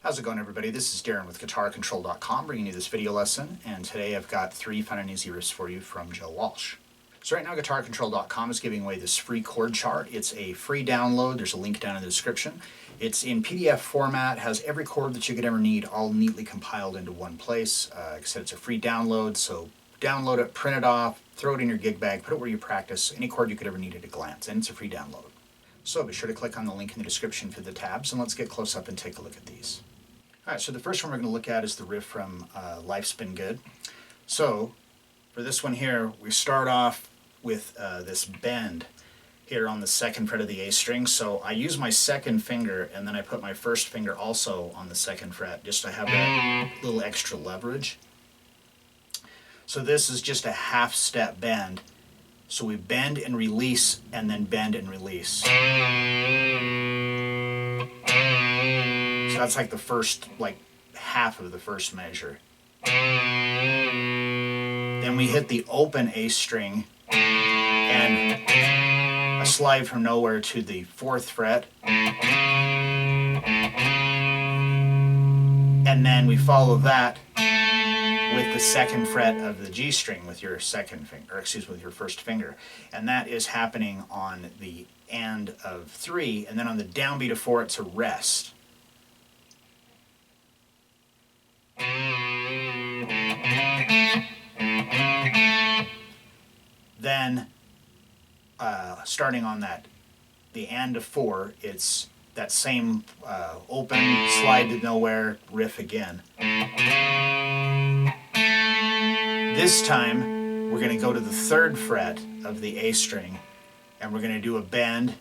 How's it going, everybody? This is Darrin with GuitarControl.com bringing you this video lesson, and today I've got 3 fun and easy riffs for you from Joe Walsh. So right now GuitarControl.com is giving away this free chord chart. It's a free download. There's a link down in the description. It's in PDF format, has every chord that you could ever need all neatly compiled into one place. Like I said, it's a free download, so download it, print it off, throw it in your gig bag, put it where you practice, any chord you could ever need at a glance, and it's a free download. So be sure to click on the link in the description for the tabs, and let's get close up and take a look at these. Alright, so the first one we're going to look at is the riff from Life's Been Good. So, for this one here, we start off with this bend here on the 2nd fret of the A string. So I use my 2nd finger, and then I put my 1st finger also on the 2nd fret, just to have that little extra leverage. So this is just a half step bend. So we bend and release, and then bend and release. So that's like the first, half of the first measure. Then we hit the open A string and a slide from nowhere to the 4th fret. And then we follow that with the 2nd fret of the G string with your with your 1st finger. And that is happening on the and of 3, and then on the downbeat of 4 it's a rest. Then, starting on the and of 4, it's that same open, slide to nowhere riff again. This time, we're going to go to the 3rd fret of the A string, and we're going to do a bend,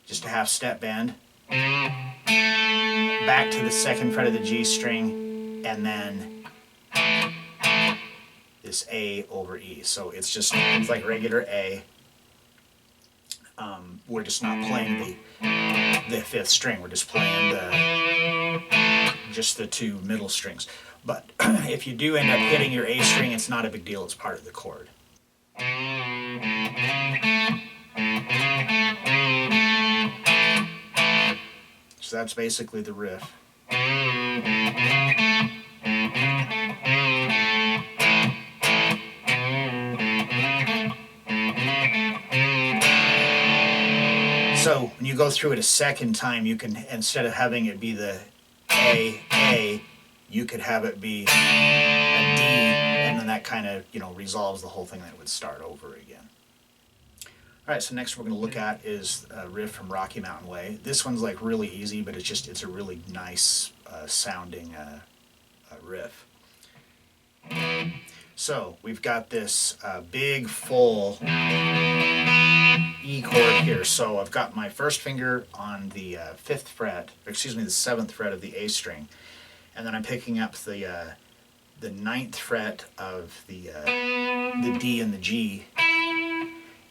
just a half step bend, back to the 2nd fret of the G string, and then this A over E. So it's like regular A. We're just not playing the 5th string. We're just playing just the 2 middle strings. But if you do end up hitting your A string, it's not a big deal. It's part of the chord. So that's basically the riff. So when you go through it a second time, you can, instead of having it be the A, you could have it be a D, and then that kind of, resolves the whole thing, that it would start over again. Alright, so next we're going to look at is a riff from Rocky Mountain Way. This one's really easy, but it's a really nice sounding riff. So we've got this big full E chord here. So I've got my 1st finger on the 5th fret, the 7th fret of the A string, and then I'm picking up the 9th fret of the D and the G,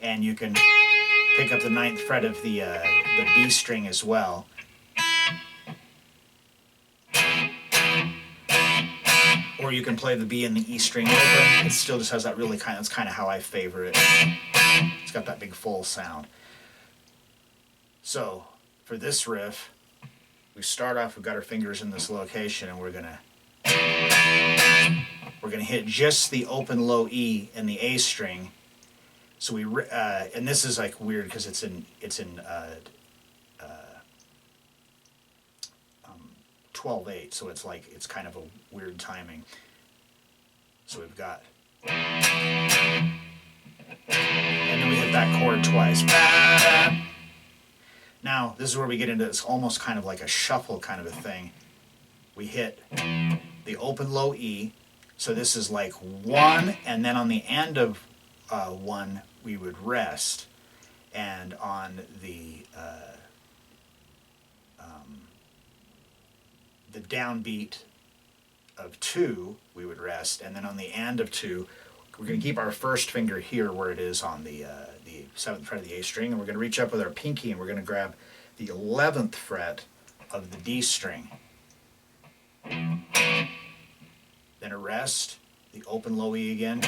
and you can pick up the 9th fret of the B string as well. Or you can play the B and the E string open. It still just has that that's kind of how I favor it. It's got that big full sound. So, for this riff, we start off, we've got our fingers in this location, and we're gonna hit just the open low E and the A string. So and this is weird because it's in 12/8, so it's kind of a weird timing. So we've got, and then we hit that chord twice. Now this is where we get into this almost kind of like a shuffle kind of a thing. We hit the open low E, so this is like 1, and then on the end of 1 we would rest, and on the downbeat of 2 we would rest, and then on the and of 2 we're going to keep our 1st finger here where it is on the 7th fret of the A string, and we're going to reach up with our pinky and we're going to grab the 11th fret of the D string. Then a rest, the open low E again,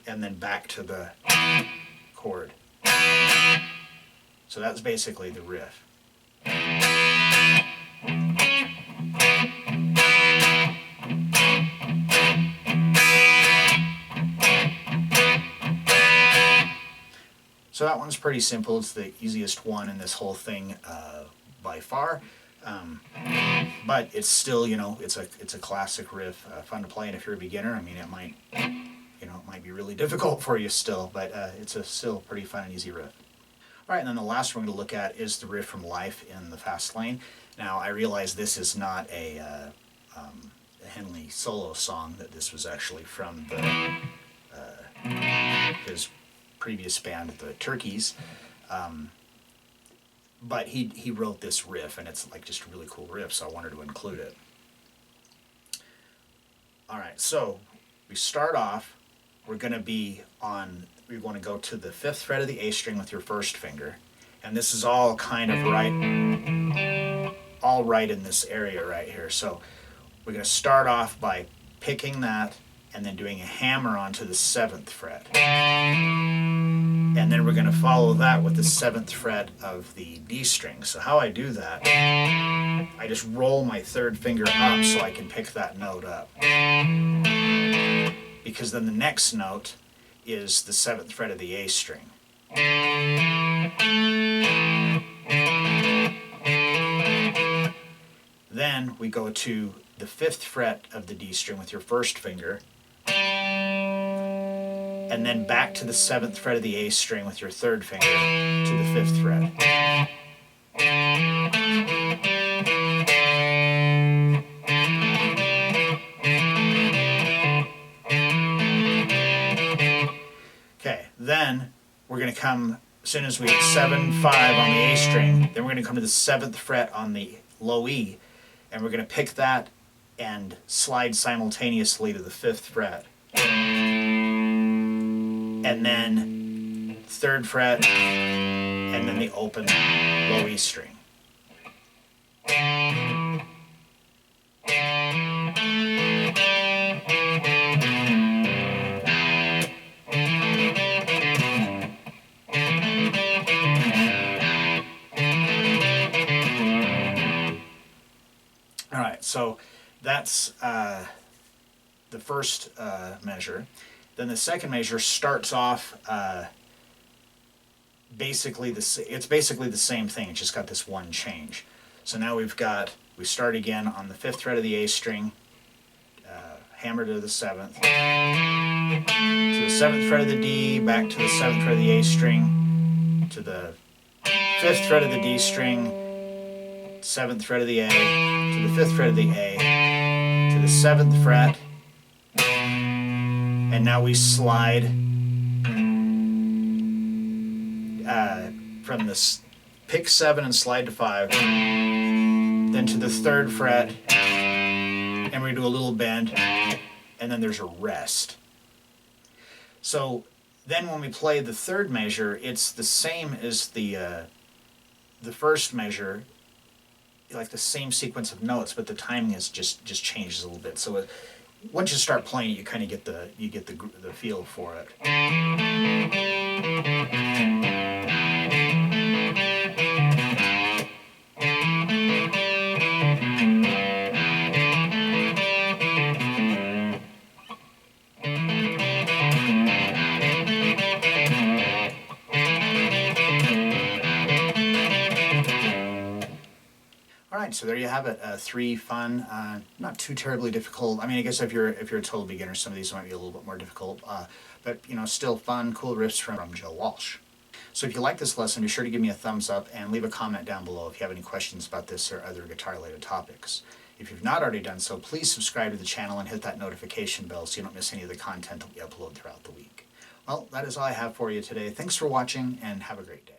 and then back to the chord. So that's basically the riff. So that one's pretty simple. It's the easiest one in this whole thing by far. But it's still, it's a classic riff, fun to play. And if you're a beginner, I mean, it might be really difficult for you still, but it's still pretty fun and easy riff. All right, and then the last one we're going to look at is the riff from Life in the Fast Lane. Now, I realize this is not a Henley solo song, that this was actually from his previous band, the Turkeys. But he wrote this riff, and it's like just a really cool riff, so I wanted to include it. All right, so we start off, we're going to go to the 5th fret of the A string with your first finger, and this is all kind of right in this area right here. So we're going to start off by picking that and then doing a hammer onto the 7th fret. And then we're going to follow that with the 7th fret of the D string. So how I do that, I just roll my 3rd finger up so I can pick that note up. Because then the next note is the 7th fret of the A string. Then we go to the 5th fret of the D string with your first finger, and then back to the 7th fret of the A string with your 3rd finger to the 5th fret. Okay, then we're going to come, as soon as we hit 7, 5 on the A string, then we're going to come to the 7th fret on the low E, and we're going to pick that and slide simultaneously to the 5th fret. And then 3rd fret, and then the open low E string. All right, so that's the first measure. Then the second measure starts off basically it's basically the same thing. It's just got this one change. So now we start again on the 5th fret of the A string, hammer to the 7th, to the 7th fret of the D, back to the 7th fret of the A string, to the 5th fret of the D string, 7th fret of the A, to the 5th fret of the A, to the 7th fret, and now we slide from this pick 7 and slide to 5, then to the 3rd fret, and we do a little bend, and then there's a rest. So then when we play the 3rd measure, it's the same as the first measure, like the same sequence of notes, but the timing is just changes a little bit. So once you start playing it, you kind of get the feel for it. Alright, so there you have it. 3 fun, not too terribly difficult. I mean, I guess if you're a total beginner, some of these might be a little bit more difficult, but still fun, cool riffs from Joe Walsh. So if you like this lesson, be sure to give me a thumbs up and leave a comment down below if you have any questions about this or other guitar-related topics. If you've not already done so, please subscribe to the channel and hit that notification bell so you don't miss any of the content that we upload throughout the week. Well, that is all I have for you today. Thanks for watching, and have a great day.